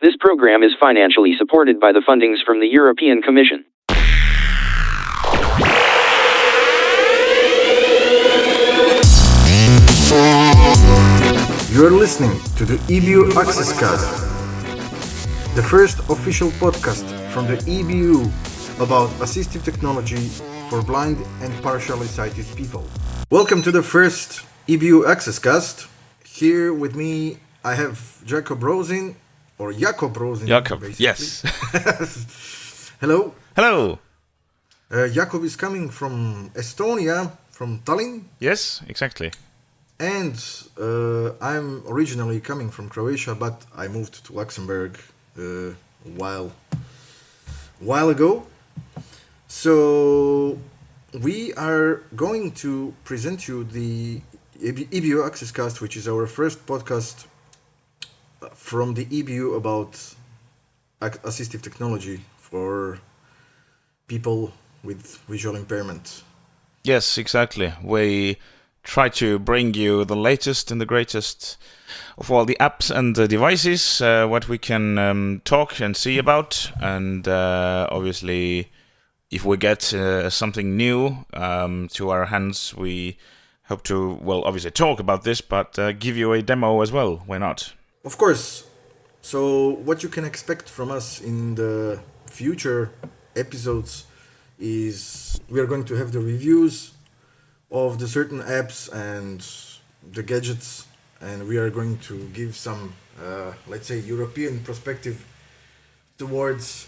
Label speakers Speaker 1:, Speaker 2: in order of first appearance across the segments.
Speaker 1: This program is financially supported by the fundings from the European Commission.
Speaker 2: You're listening to the EBU Access Cast, the first official podcast from the EBU about assistive technology for blind and partially sighted people. Welcome to the first EBU Access Cast. Here with me I have Jakob Rosin, or Jakob Rosin.
Speaker 3: Jakob,
Speaker 2: basically.
Speaker 3: yes.
Speaker 2: Hello.
Speaker 3: Hello.
Speaker 2: Jakob is coming from Estonia, from Tallinn.
Speaker 3: Yes, exactly.
Speaker 2: And I'm originally coming from Croatia, but I moved to Luxembourg a while ago. So we are going to present you the EBU Access Cast, which is our first podcast from the EBU about assistive technology for people with visual impairment.
Speaker 3: Yes, exactly. We try to bring you the latest and the greatest of all the apps and the devices, what we can talk and see about. And obviously, if we get something new to our hands, we hope to, obviously talk about this, but give you a demo as well. Why not?
Speaker 2: Of course. So what you can expect from us in the future episodes is we are going to have the reviews of the certain apps and the gadgets, and we are going to give some, let's say, European perspective towards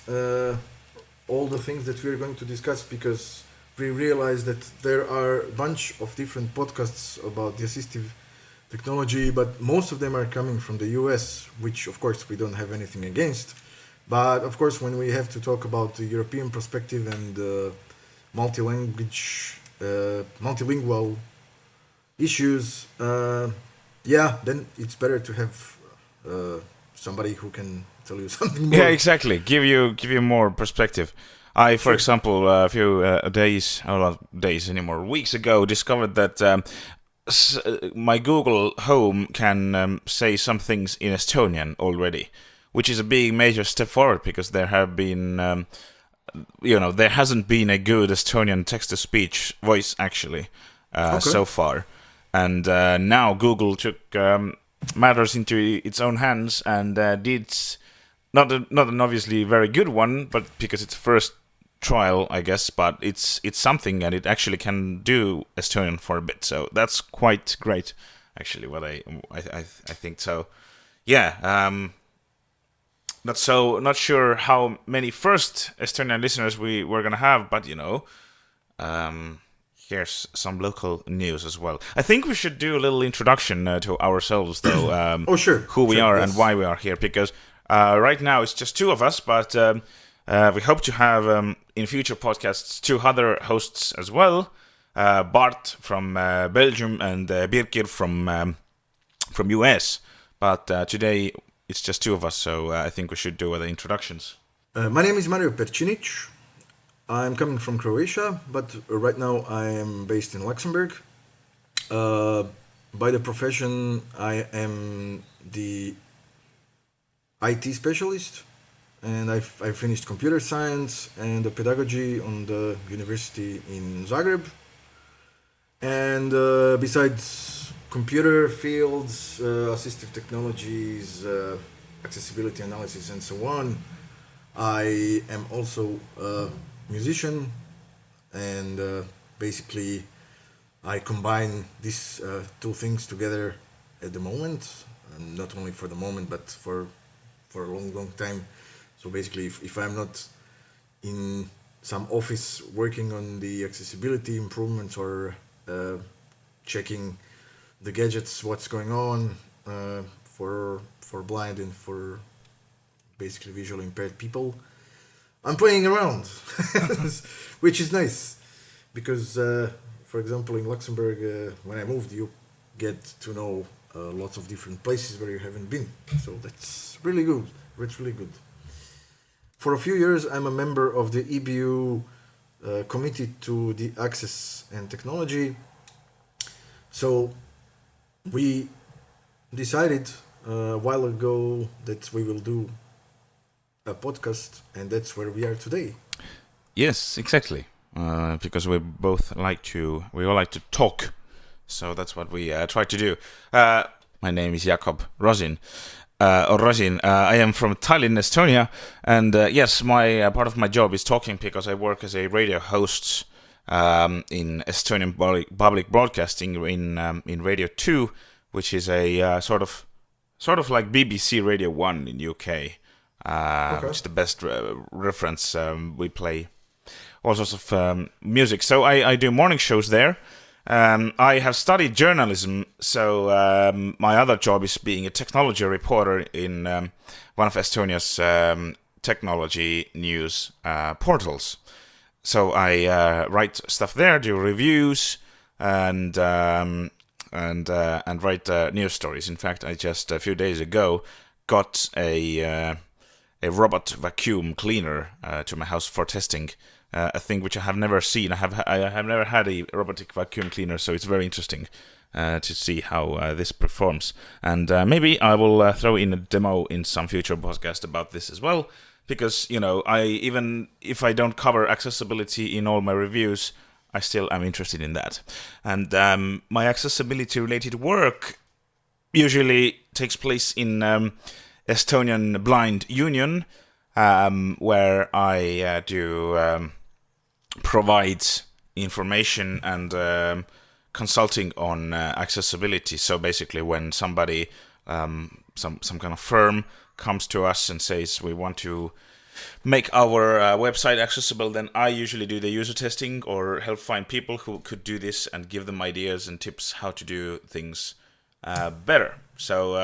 Speaker 2: all the things that we are going to discuss, because we realize that there are a bunch of different podcasts about the assistive technology, but most of them are coming from the US, which of course we don't have anything against. But of course, when we have to talk about the European perspective and multilingual issues, then it's better to have somebody who can tell you something more.
Speaker 3: Yeah, exactly. Give you more perspective. I, for example, a few weeks ago, discovered that my Google Home can say some things in Estonian already, which is a big major step forward, because there have been, there hasn't been a good Estonian text-to-speech voice actually so far. And now Google took matters into its own hands and did not an obviously very good one, but because it's the first trial, I guess, but it's something, and it actually can do Estonian for a bit, so that's quite great actually, what I think. So not sure how many first Estonian listeners we were gonna have, but here's some local news as well. I think we should do a little introduction to ourselves, though.
Speaker 2: Sure.
Speaker 3: Who we are,
Speaker 2: yes.
Speaker 3: And why we are here, because right now it's just two of us, but we hope to have in future podcasts two other hosts as well, Bart from Belgium and Birkir from US. But today it's just two of us, so I think we should do the introductions.
Speaker 2: My name is Mario Percinic. I'm coming from Croatia, but right now I am based in Luxembourg. By the profession, I am the IT specialist, and I finished computer science and pedagogy on the university in Zagreb. And besides computer fields, assistive technologies, accessibility analysis, and so on, I am also a musician, and basically I combine these two things together at the moment, and not only for the moment, but for a long time. So basically, if I'm not in some office working on the accessibility improvements or checking the gadgets, what's going on for blind and for basically visually impaired people, I'm playing around, which is nice, because for example, in Luxembourg, when I moved, you get to know lots of different places where you haven't been, so that's really good. It's really good. For a few years, I'm a member of the EBU committee to the access and technology. So we decided a while ago that we will do a podcast, and that's where we are today.
Speaker 3: Yes, exactly. Because we all like to talk, so that's what we try to do. My name is Jakob Rosin. I am from Tallinn, Estonia, and yes, my part of my job is talking because I work as a radio host in Estonian public broadcasting in Radio 2, which is a sort of like BBC Radio 1 in UK, which is the best reference. We play all sorts of music. So I do morning shows there. I have studied journalism, so my other job is being a technology reporter in one of Estonia's technology news portals. So I write stuff there, do reviews, and write news stories. In fact, I just a few days ago got a robot vacuum cleaner to my house for testing. A thing which I have never seen. I have never had a robotic vacuum cleaner, so it's very interesting to see how this performs. And maybe I will throw in a demo in some future podcast about this as well, because even if I don't cover accessibility in all my reviews, I still am interested in that. And my accessibility-related work usually takes place in Estonian Blind Union, where I do provide information and consulting on accessibility. So basically, when somebody, some kind of firm comes to us and says we want to make our website accessible, then I usually do the user testing or help find people who could do this and give them ideas and tips how to do things better. So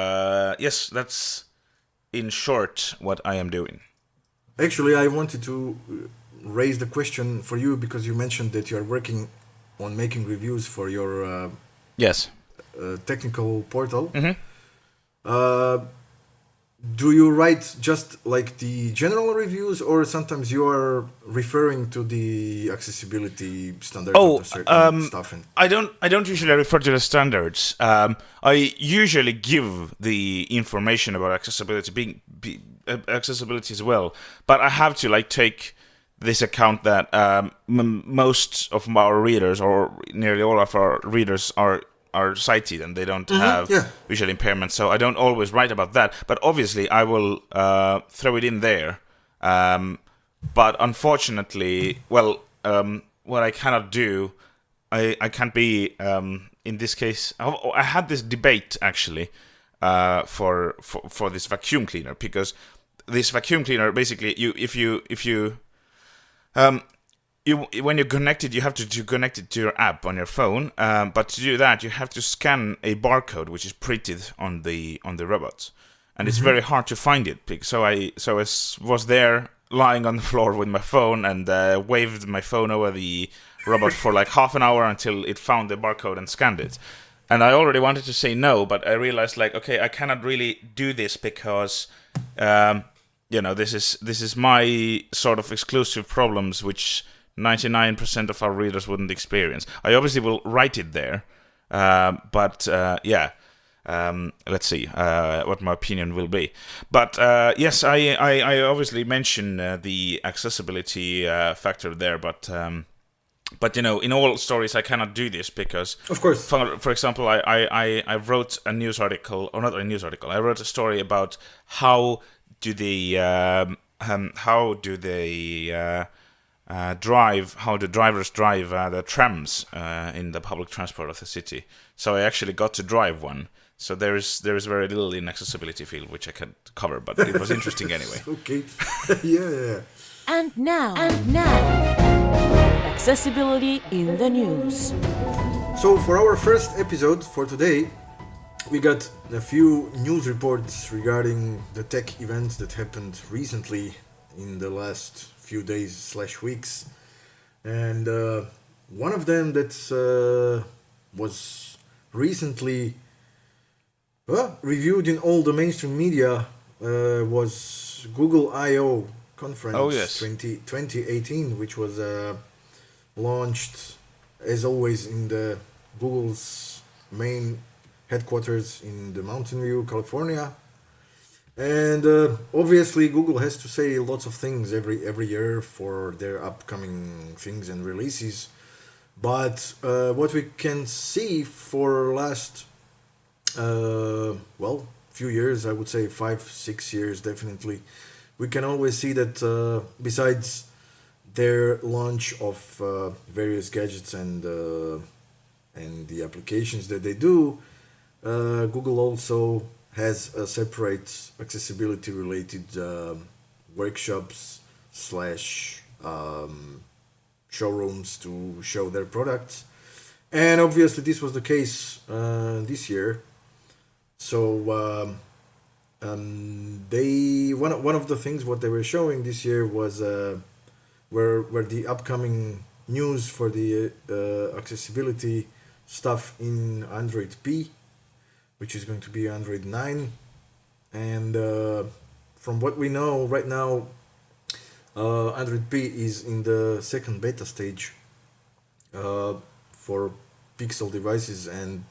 Speaker 3: yes, that's in short what I am doing.
Speaker 2: Actually, I wanted to raise the question for you because you mentioned that you are working on making reviews for your
Speaker 3: Yes.
Speaker 2: Technical portal.
Speaker 3: Mm-hmm.
Speaker 2: Do you write just like the general reviews, or sometimes you are referring to the accessibility standards of the certain stuff? And
Speaker 3: I don't usually refer to the standards. I usually give the information about accessibility, accessibility as well. But I have to take this account that most of our readers, or nearly all of our readers, are sighted and they don't have visual impairment, so I don't always write about that. But obviously, I will throw it in there. But unfortunately, what I cannot do, I can't be in this case. I had this debate actually for this vacuum cleaner, because this vacuum cleaner basically when you're connected, you have to connect it to your app on your phone. But to do that, you have to scan a barcode which is printed on the robot, and it's very hard to find it. So I was there lying on the floor with my phone and waved my phone over the robot for like half an hour until it found the barcode and scanned it. And I already wanted to say no, but I realized okay, I cannot really do this because this is my sort of exclusive problems which 99% of our readers wouldn't experience. I obviously will write it there, but let's see what my opinion will be. But yes, I obviously mention the accessibility factor there, but in all stories I cannot do this because,
Speaker 2: of course,
Speaker 3: for example, I wrote a news article, or not a news article. I wrote a story about how do the drivers drive the trams in the public transport of the city. So I actually got to drive one. So there is very little in accessibility field which I can cover, but it was interesting anyway.
Speaker 2: Okay, yeah.
Speaker 4: And now, accessibility in the news.
Speaker 2: So for our first episode for today, we got a few news reports regarding the tech events that happened recently in the last few days/weeks, and one of them that was recently reviewed in all the mainstream media was Google I/O conference 2018, which was launched as always in the Google's main headquarters in the Mountain View, California. And obviously, Google has to say lots of things every year for their upcoming things and releases. But what we can see for last few years, I would say 5 6 years definitely, we can always see that besides their launch of various gadgets and the applications that they do, Google also has a separate accessibility related workshops slash showrooms to show their products. And obviously, this was the case this year. So they one of the things what they were showing this year was where the upcoming news for the accessibility stuff in Android P, which is going to be Android 9. And from what we know right now, Android P is in the second beta stage for Pixel devices, and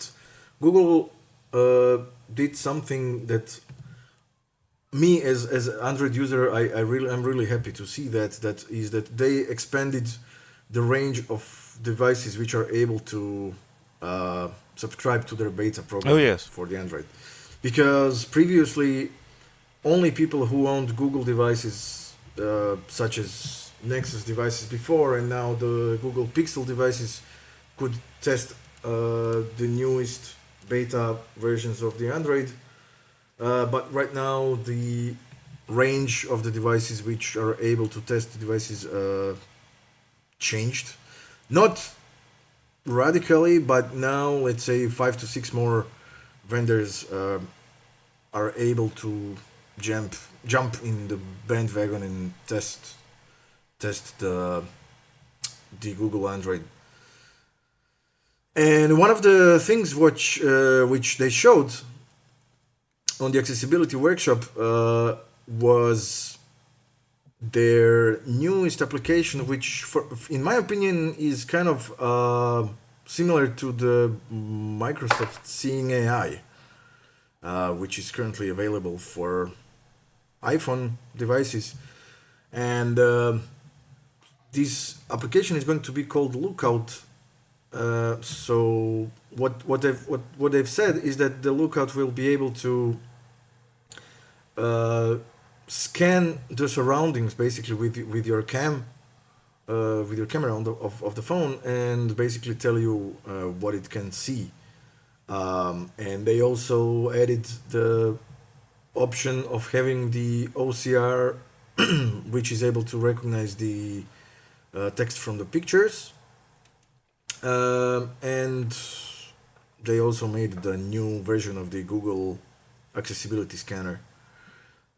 Speaker 2: Google did something that me as an Android user, I'm really happy to see that is that they expanded the range of devices which are able to subscribe to their beta program
Speaker 3: Oh, yes.
Speaker 2: for the Android, because previously only people who owned Google devices such as Nexus devices before, and now the Google Pixel devices could test the newest beta versions of the Android. But right now, the range of the devices which are able to test the devices changed. Not radically, but now let's say 5 to 6 more vendors are able to jump in the bandwagon and test the Google Android. And one of the things which they showed on the accessibility workshop was their newest application, which, in my opinion, is kind of similar to the Microsoft Seeing AI, which is currently available for iPhone devices. And this application is going to be called Lookout. So what they've said is that the Lookout will be able to scan the surroundings basically with your with your camera of the phone, and basically tell you what it can see. And they also added the option of having the OCR, which is able to recognize the text from the pictures. And they also made the new version of the Google Accessibility Scanner.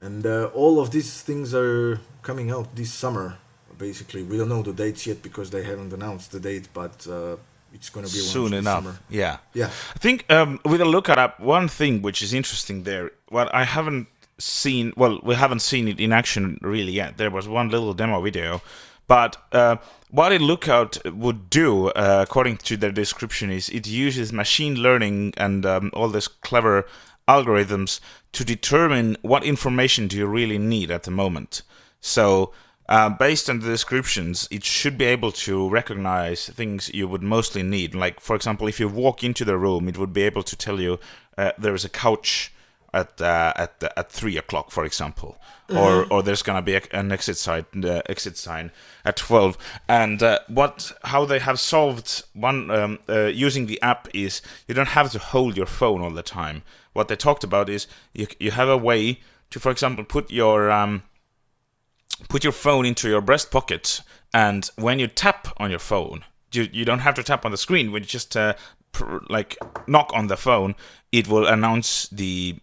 Speaker 2: And all of these things are coming out this summer, basically. We don't know the dates yet because they haven't announced the date, but it's going to be
Speaker 3: Soon
Speaker 2: this
Speaker 3: enough.
Speaker 2: summer.
Speaker 3: Yeah.
Speaker 2: Yeah.
Speaker 3: I think with a look at one thing which is interesting there, what I haven't seen, well, we haven't seen it in action really yet. There was one little demo video, but what a Lookout would do, according to their description, is it uses machine learning and all this clever algorithms to determine what information do you really need at the moment. So based on the descriptions, it should be able to recognize things you would mostly need. Like, for example, if you walk into the room, it would be able to tell you there is a couch at 3 o'clock, for example, or there's gonna be an exit sign at 12. And how they have solved one using the app is you don't have to hold your phone all the time. What they talked about is you have a way to, for example, put your phone into your breast pocket, and when you tap on your phone, you don't have to tap on the screen. When you just knock on the phone, it will announce the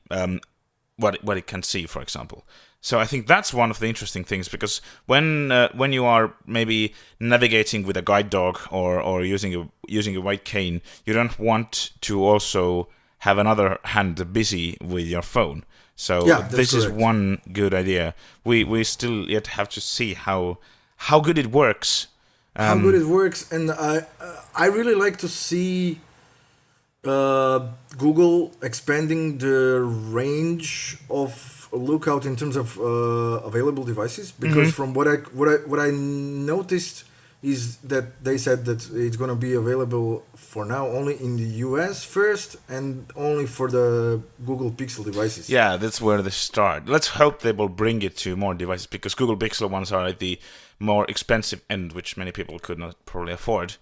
Speaker 3: what it can see, for example. So I think that's one of the interesting things, because when you are maybe navigating with a guide dog or using a white cane, you don't want to also have another hand busy with your phone. So
Speaker 2: Yeah,
Speaker 3: this is
Speaker 2: correct.
Speaker 3: one good idea. We still yet have to see how good it works.
Speaker 2: How good it works, and I really like to see Google expanding the range of a lookout in terms of available devices, because from what I noticed is that they said that it's going to be available for now only in the US first, and only for the Google Pixel devices.
Speaker 3: Yeah, that's where they start. Let's hope they will bring it to more devices, because Google Pixel ones are at the more expensive end, which many people could not probably afford.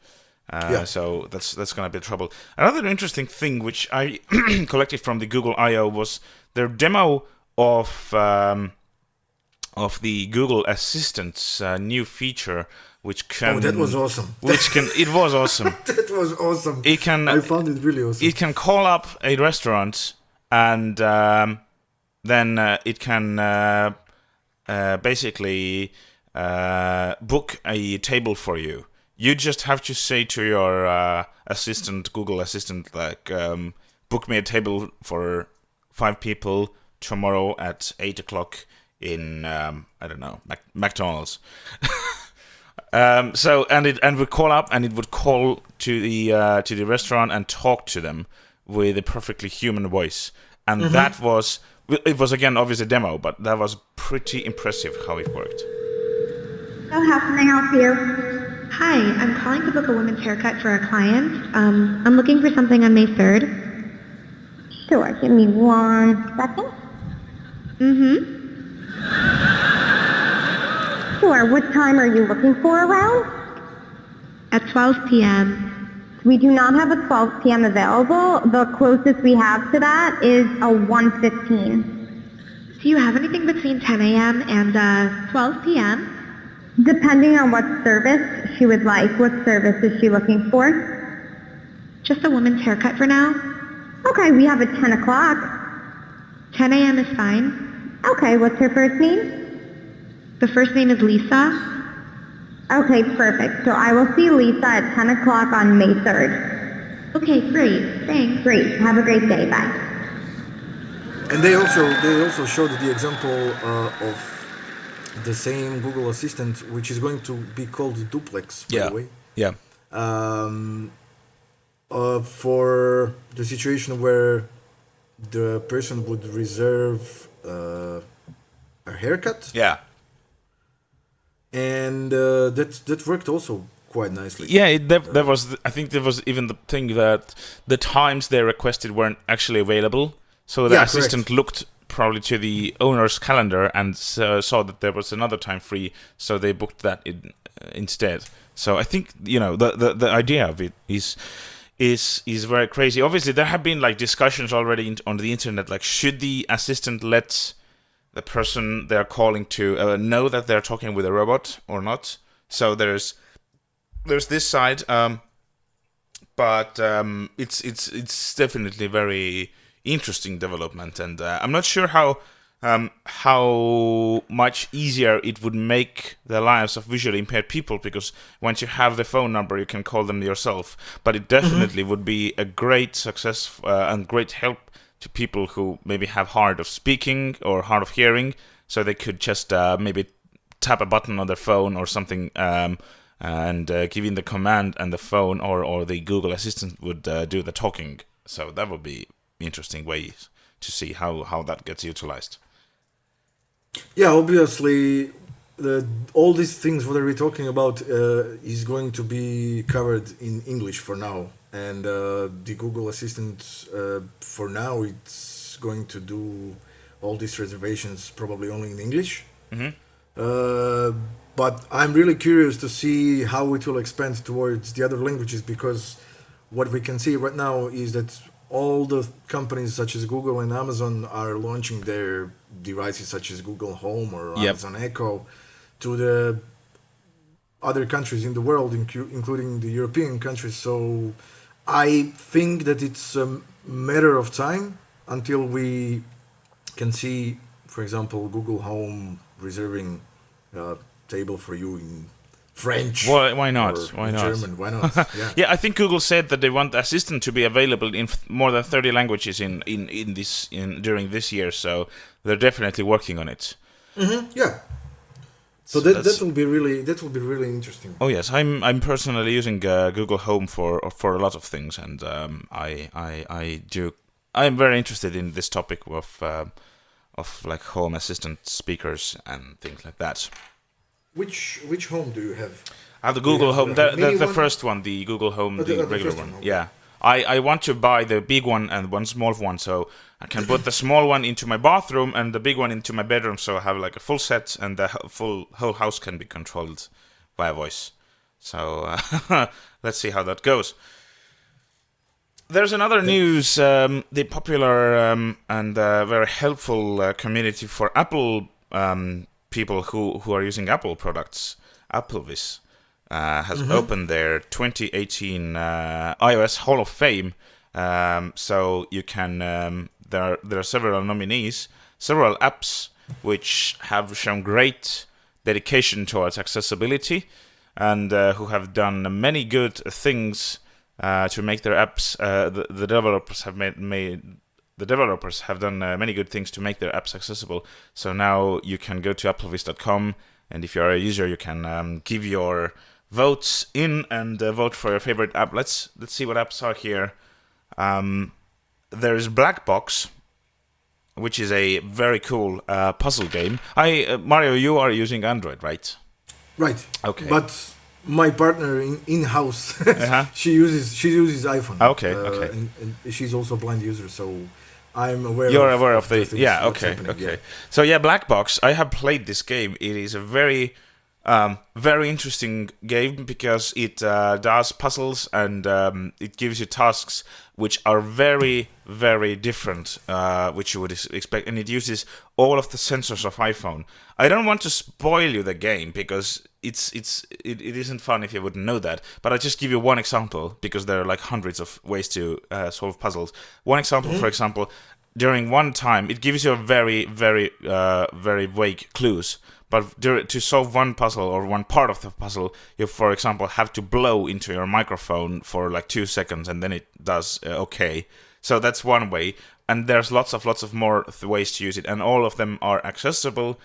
Speaker 3: So that's going to be trouble. Another interesting thing which I collected from the Google I/O was their demo of the Google Assistant's new feature, which can.
Speaker 2: Oh, that was awesome!
Speaker 3: It was awesome.
Speaker 2: That was awesome.
Speaker 3: I
Speaker 2: found it really awesome.
Speaker 3: It can call up a restaurant, and then it can basically book a table for you. You just have to say to your Google Assistant, like, book me a table for 5 people tomorrow at 8 o'clock in, I don't know, McDonald's. So it would call up, and it would call to the restaurant and talk to them with a perfectly human voice. And that was, it was again obviously a demo, but that was pretty impressive how it worked.
Speaker 5: So how can I help you? Hi, I'm calling to book a women's haircut for a client. I'm looking for something on May 3rd. Sure, give me 1 second. Sure, what time are you looking for around? At 12 p.m. We do not have a 12 p.m. available. The closest we have to that is a 1:15. Do you have anything between 10 a.m. and 12 p.m.? Depending on what service she would like. What service is she looking for? Just a woman's haircut for now. Okay, we have a 10 o'clock. 10 a.m. is fine. Okay, what's her first name? The first name is Lisa. Okay, perfect. So I will see Lisa at 10 o'clock on May 3rd. Okay, great. Thanks. Great. Have a great day. Bye.
Speaker 2: And they also showed the example of the same Google Assistant, which is going to be called Duplex, by the way.
Speaker 3: Yeah.
Speaker 2: For the situation where the person would reserve a haircut.
Speaker 3: Yeah.
Speaker 2: And that worked also quite nicely.
Speaker 3: Yeah, that was. I think there was even the thing that the times they requested weren't actually available, so the assistant looked probably to the owner's calendar and saw that there was another time free, so they booked that instead. So I think the idea of it is very crazy. Obviously, there have been like discussions already on the internet, like should the assistant let the person they're calling to know that they're talking with a robot or not. So there's this side, but it's definitely very interesting development, and I'm not sure how much easier it would make the lives of visually impaired people, because once you have the phone number, you can call them yourself. But it definitely would be a great success and great help to people who maybe have hard of speaking or hard of hearing, so they could just maybe tap a button on their phone or something, and give in the command, and the phone or the Google Assistant would do the talking. So that would be interesting ways to see how that gets utilized.
Speaker 2: Yeah, obviously, all these things what are we talking about is going to be covered in English for now, and the Google Assistant for now it's going to do all these reservations probably only in English. But I'm really curious to see how it will expand towards the other languages, because what we can see right now is that all the companies such as Google and Amazon are launching their devices such as Google Home or Amazon Echo to the other countries in the world, including the European countries. So I think that it's a matter of time until we can see, for example, Google Home reserving a table for you in French.
Speaker 3: Why not? Why not?
Speaker 2: German. Why not? Yeah.
Speaker 3: Yeah, I think Google said that they want the assistant to be available in more than 30 languages during this year. So they're definitely working on it.
Speaker 2: Yeah. So that will be really interesting.
Speaker 3: Oh yes, I'm personally using Google Home for a lot of things, and I'm very interested in this topic of like home assistant speakers and things like that.
Speaker 2: Which home do you have?
Speaker 3: I have the Google Home, the
Speaker 2: one?
Speaker 3: first one, the Google Home, the regular
Speaker 2: first
Speaker 3: one.
Speaker 2: okay.
Speaker 3: Yeah, I want to buy the big one and one small one, so I can put the small one into my bathroom and the big one into my bedroom, so I have like a full set, and the whole house can be controlled via voice. So let's see how that goes. There's another news, the popular and very helpful community for Apple people who are using Apple products, AppleVis, has opened their 2018 iOS Hall of Fame. So you can there are several nominees, several apps which have shown great dedication towards accessibility, and who have done many good things to make their apps. The developers have the developers have done many good things to make their apps accessible. So now you can go to applevis.com, and if you're a user, you can give your votes in and vote for your favorite app. Let's see what apps are here. There is Black Box, which is a very cool puzzle game. Mario, you are using Android, right?
Speaker 2: Right.
Speaker 3: Okay.
Speaker 2: But my partner in-house, she uses iPhone.
Speaker 3: Okay.
Speaker 2: And she's also a blind user, so I'm aware.
Speaker 3: You're aware of the
Speaker 2: things,
Speaker 3: yeah.
Speaker 2: what's
Speaker 3: Okay.
Speaker 2: happening,
Speaker 3: Okay.
Speaker 2: yeah.
Speaker 3: So yeah, Black Box. I have played this game. It is a very very interesting game because it does puzzles and it gives you tasks which are very, very different, which you would expect, and it uses all of the sensors of iPhone. I don't want to spoil you the game because it isn't fun if you wouldn't know that, but I'll just give you one example because there are like hundreds of ways to solve puzzles. One example, for example, during one time, it gives you a very, very, very vague clues. But to solve one puzzle or one part of the puzzle, you, for example, have to blow into your microphone for like 2 seconds, and then it does okay. So that's one way. And there's lots of more ways to use it, and all of them are accessible.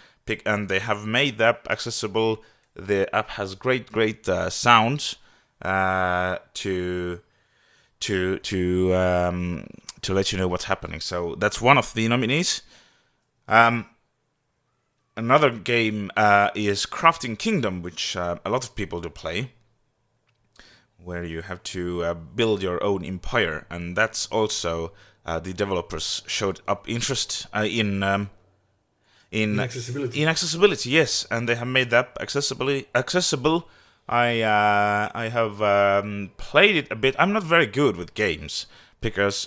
Speaker 3: And they have made the app accessible. The app has great sound to let you know what's happening. So that's one of the nominees. Another game is Crafting Kingdom, which a lot of people do play, where you have to build your own empire, and that's also the developers showed up interest in
Speaker 2: accessibility.
Speaker 3: In accessibility, yes, and they have made that accessible. I have played it a bit. I'm not very good with games because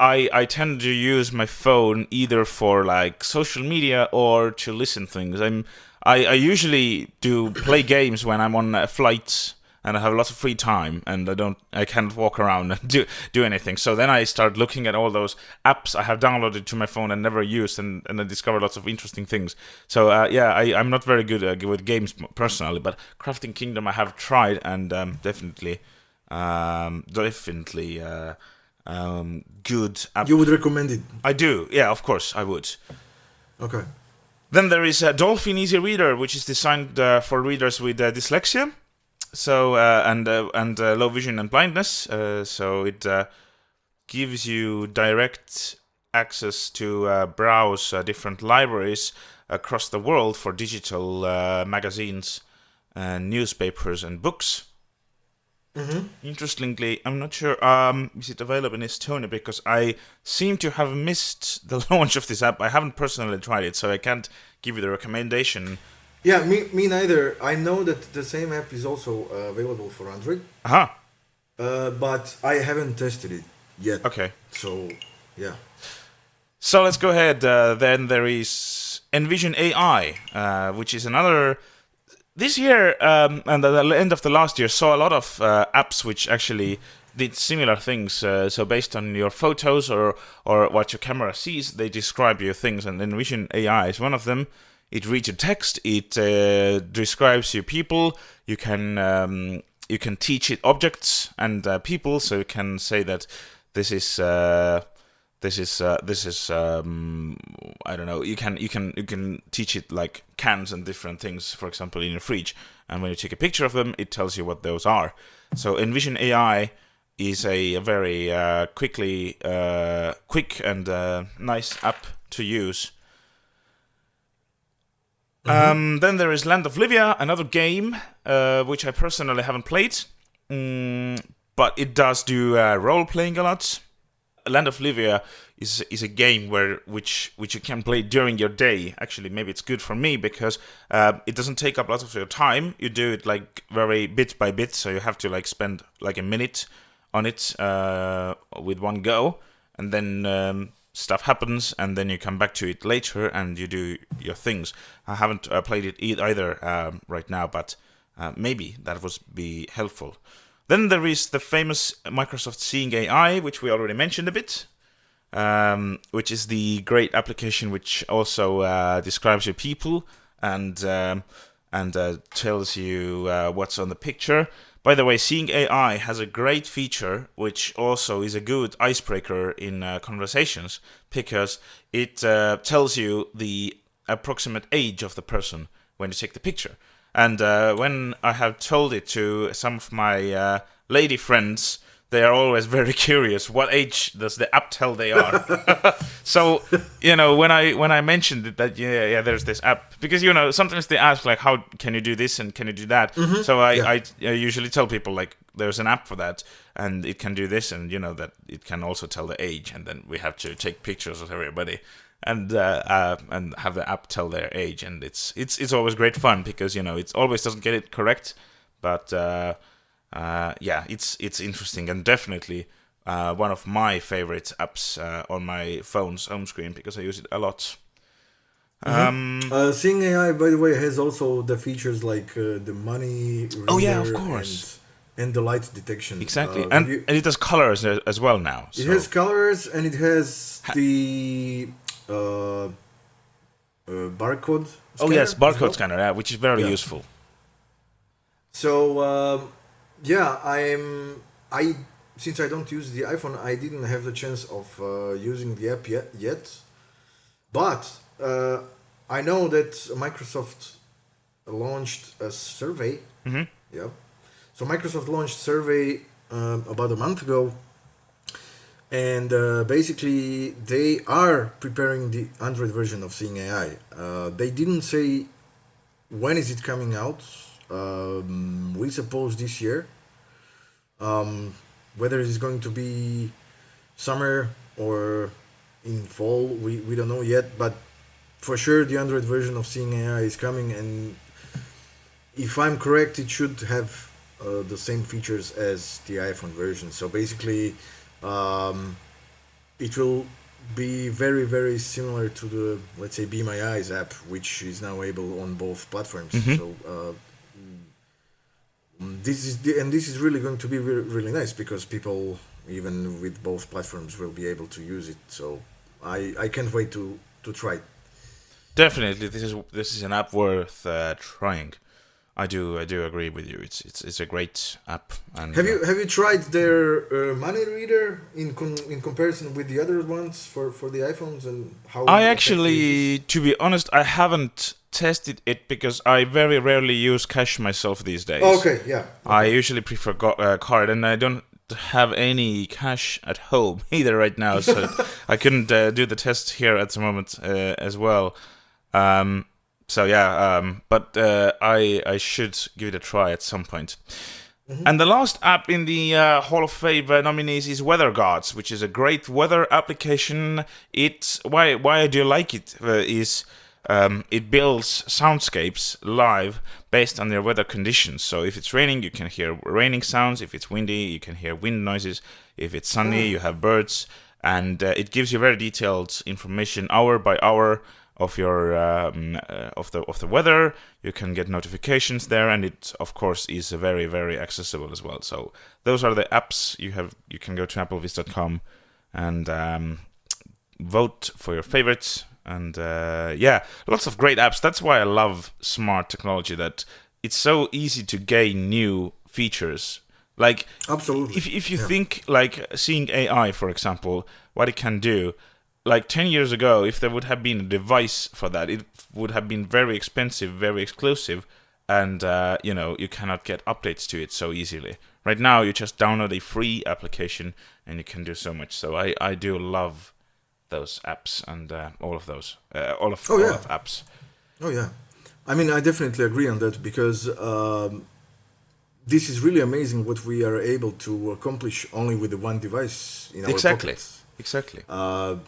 Speaker 3: I tend to use my phone either for like social media or to listen things. I usually do play games when I'm on flights and I have lots of free time and I can't walk around and do anything. So then I start looking at all those apps I have downloaded to my phone and never used, and I discover lots of interesting things. So I'm not very good with games personally, but Crafting Kingdom I have tried and definitely good app.
Speaker 2: You would recommend it?
Speaker 3: I do, yeah, of course I would.
Speaker 2: Okay.
Speaker 3: Then there is Dolphin Easy Reader, which is designed for readers with dyslexia, so and low vision and blindness. So it gives you direct access to browse different libraries across the world for digital magazines, and newspapers, and books. Interestingly, I'm not sure is it available in Estonia, because I seem to have missed the launch of this app. I haven't personally tried it, so I can't give you the recommendation.
Speaker 2: Yeah, me neither. I know that the same app is also available for Android. But I haven't tested it yet.
Speaker 3: Okay.
Speaker 2: So, yeah.
Speaker 3: So let's go ahead. Then there is Envision AI, which is another. This year and at the end of the last year saw a lot of apps which actually did similar things. So based on your photos or what your camera sees, they describe your things. And Envision AI is one of them. It reads your text. It describes your people. You can teach it objects and people. So you can say that this is. I don't know. You can teach it like cans and different things, for example, in your fridge. And when you take a picture of them, it tells you what those are. So Envision AI is a very quick and nice app to use. Then there is Land of Livia, another game which I personally haven't played, but it does do role playing a lot. Land of Livia is a game which you can play during your day. Actually, maybe it's good for me because it doesn't take up a lot of your time. You do it like very bit by bit, so you have to like spend like a minute on it with one go, and then stuff happens, and then you come back to it later and you do your things. I haven't played it either right now, but maybe that would be helpful. Then there is the famous Microsoft Seeing AI, which we already mentioned a bit, which is the great application which also describes your people and tells you what's on the picture. By the way, Seeing AI has a great feature, which also is a good icebreaker in conversations, because it tells you the approximate age of the person when you take the picture. And when I have told it to some of my lady friends, they are always very curious. What age does the app tell they are? So, when I mentioned it, that there's this app, because sometimes they ask like, how can you do this and can you do that? Mm-hmm. So I usually tell people like, there's an app for that, and it can do this, and that it can also tell the age, and then we have to take pictures of everybody. And have the app tell their age, and it's always great fun because it always doesn't get it correct, but it's interesting, and definitely one of my favorite apps on my phone's home screen because I use it a lot.
Speaker 2: Seeing AI, by the way, has also the features like the money reader.
Speaker 3: Oh yeah, of course.
Speaker 2: And the light detection.
Speaker 3: Exactly, and it has colors as well now.
Speaker 2: It has colors, and it has the barcode scanner.
Speaker 3: Oh yes, barcode scanner, which is very useful.
Speaker 2: So I since I don't use the iPhone, I didn't have the chance of using the app yet. But I know that Microsoft launched a survey. Mm-hmm. Yeah. So Microsoft launched a survey about a month ago. And basically, they are preparing the Android version of Seeing AI. They didn't say when is it coming out. We suppose this year. Whether it's going to be summer or in fall, we don't know yet. But for sure, the Android version of Seeing AI is coming. And if I'm correct, it should have the same features as the iPhone version. So basically, it will be very, very similar to the, let's say, Be My Eyes app, which is now able on both platforms. Mm-hmm. So this is really going to be really, really nice because people, even with both platforms, will be able to use it. So I can't wait to try it.
Speaker 3: Definitely, this is an app worth trying. I do agree with you. It's a great app. And
Speaker 2: have you tried their money reader in comparison with the other ones for the iPhones and how?
Speaker 3: I actually, to be honest, I haven't tested it because I very rarely use cash myself these days.
Speaker 2: Okay, yeah. Okay.
Speaker 3: I usually prefer card, and I don't have any cash at home either right now, so I couldn't do the test here at the moment as well. So yeah, but I should give it a try at some point. Mm-hmm. And the last app in the Hall of Fame nominees is Weather Gods, which is a great weather application. Why I do like it is it builds soundscapes live based on their weather conditions. So if it's raining, you can hear raining sounds. If it's windy, you can hear wind noises. If it's sunny, you have birds, and it gives you very detailed information hour by hour of your of the weather. You can get notifications there, and it of course is very, very accessible as well. So those are the apps you have. You can go to applevis.com and vote for your favorites, and lots of great apps. That's why I love smart technology, that it's so easy to gain new features. Like,
Speaker 2: absolutely,
Speaker 3: if you think like Seeing AI, for example, what it can do. Like 10 years ago, if there would have been a device for that, it would have been very expensive, very exclusive, and you cannot get updates to it so easily. Right now, you just download a free application, and you can do so much. So I do love those apps and all of those, all of apps.
Speaker 2: Oh yeah, I mean, I definitely agree on that because this is really amazing what we are able to accomplish only with the one device in our pockets.
Speaker 3: Exactly.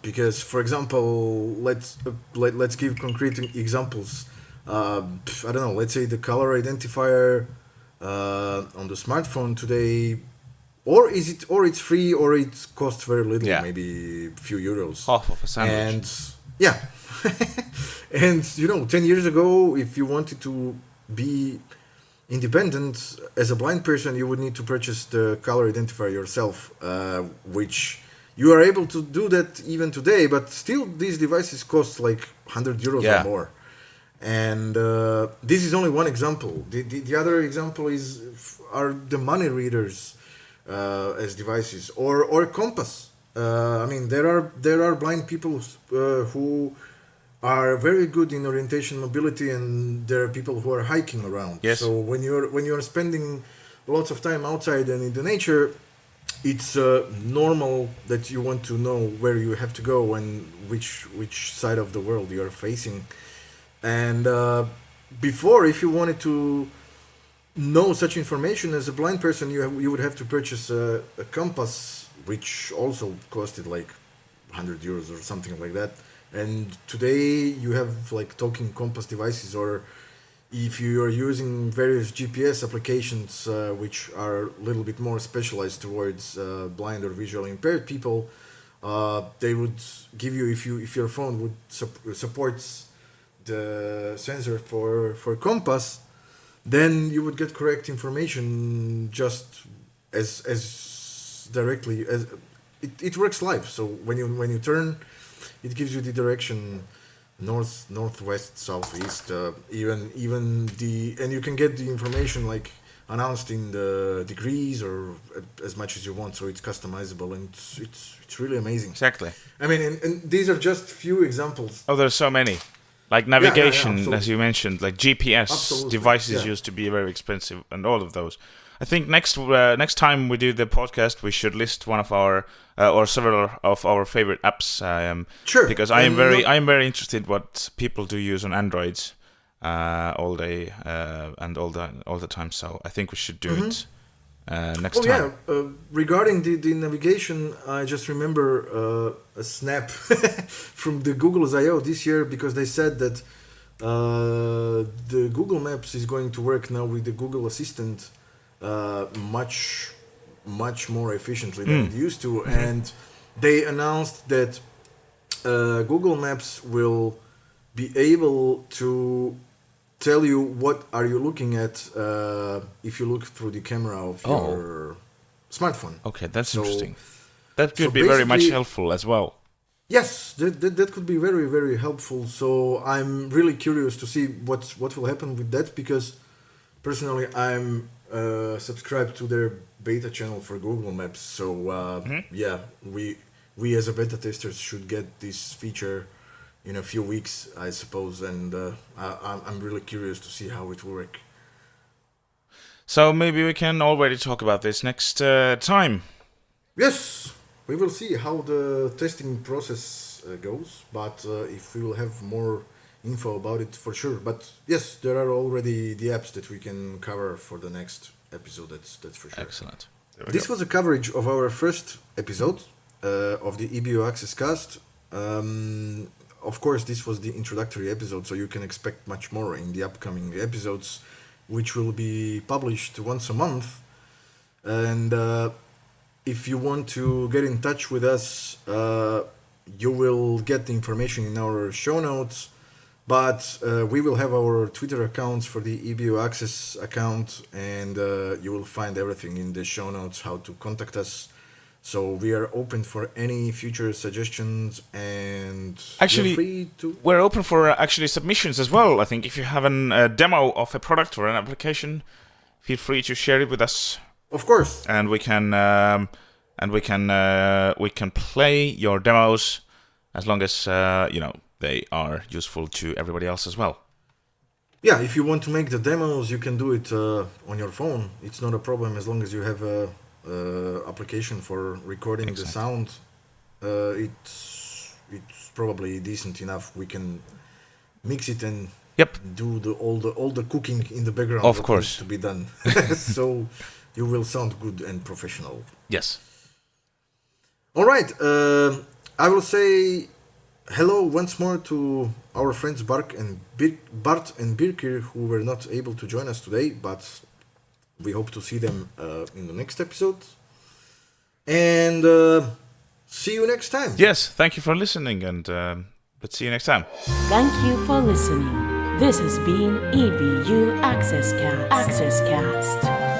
Speaker 2: Because, for example, let's give concrete examples. I don't know. Let's say the color identifier on the smartphone today, or it's free, or it costs very little, maybe a few euros.
Speaker 3: Half of a sandwich.
Speaker 2: And yeah, and 10 years ago, if you wanted to be independent as a blind person, you would need to purchase the color identifier yourself, which you are able to do that even today, but still these devices cost like 100 euros or more. And this is only one example. The other example are the money readers as devices, or compass. I mean, there are blind people who are very good in orientation mobility, and there are people who are hiking around.
Speaker 3: Yes.
Speaker 2: So when you're spending lots of time outside and in the nature, it's normal that you want to know where you have to go and which side of the world you are facing. And before, if you wanted to know such information as a blind person, you would have to purchase a compass, which also costed like 100 euros or something like that. And today you have like talking compass devices, or if you are using various GPS applications, which are a little bit more specialized towards blind or visually impaired people, they would give you, if your phone would supports the sensor for compass, then you would get correct information just as directly as it works live. So when you turn, it gives you the direction north, northwest, southeast, even and you can get the information like announced in the degrees or as much as you want, so it's customizable, and it's really amazing.
Speaker 3: Exactly.
Speaker 2: I mean, and these are just few examples.
Speaker 3: Oh, there's so many. Like navigation, as you mentioned, like GPS devices used to be very expensive, and all of those. I think next time we do the podcast, we should list one of our or several of our favorite apps.
Speaker 2: Sure.
Speaker 3: Because I am very interested what people do use on Androids all day and all the time. So I think we should do it next time.
Speaker 2: Yeah. Regarding the navigation, I just remember a snap from the Google's I/O this year, because they said that the Google Maps is going to work now with the Google Assistant much more efficiently than it used to, and they announced that Google Maps will be able to tell you what are you looking at if you look through the camera of your smartphone.
Speaker 3: Okay, that's interesting. That could be very much helpful as well.
Speaker 2: Yes, that could be very, very helpful. So I'm really curious to see what will happen with that, because personally I'm subscribed to their beta channel for Google Maps. So yeah, we as a beta testers should get this feature in a few weeks, I suppose, and I'm really curious to see how it will work.
Speaker 3: So maybe we can already talk about this next time.
Speaker 2: Yes, we will see how the testing process goes, but if we will have more info about it, for sure. But yes, there are already the apps that we can cover for the next episode, that's for sure.
Speaker 3: Excellent.
Speaker 2: This was a coverage of our first episode of the EBU Access Cast. Of course, this was the introductory episode, so you can expect much more in the upcoming episodes, which will be published once a month. And if you want to get in touch with us, you will get the information in our show notes, but we will have our Twitter accounts for the EBU Access account, and you will find everything in the show notes, how to contact us. So we are open for any future suggestions, and
Speaker 3: actually,
Speaker 2: free to...
Speaker 3: we're open for actually submissions as well. I think if you have a demo of a product or an application, feel free to share it with us.
Speaker 2: Of course.
Speaker 3: And we can play your demos as long as they are useful to everybody else as well.
Speaker 2: Yeah, if you want to make the demos, you can do it on your phone. It's not a problem as long as you have a application for recording the
Speaker 3: Exactly.
Speaker 2: sound. It's probably decent enough. We can mix it and
Speaker 3: Yep.
Speaker 2: do all the cooking in the background.
Speaker 3: Of
Speaker 2: that
Speaker 3: course.
Speaker 2: needs to be done. So you will sound good and professional.
Speaker 3: Yes.
Speaker 2: All right. I will say hello once more to our friends Bart and Birkir, who were not able to join us today, but we hope to see them in the next episode. And see you next time.
Speaker 3: Yes, thank you for listening, and let's see you next time.
Speaker 4: Thank you for listening. This has been EBU Access Cast.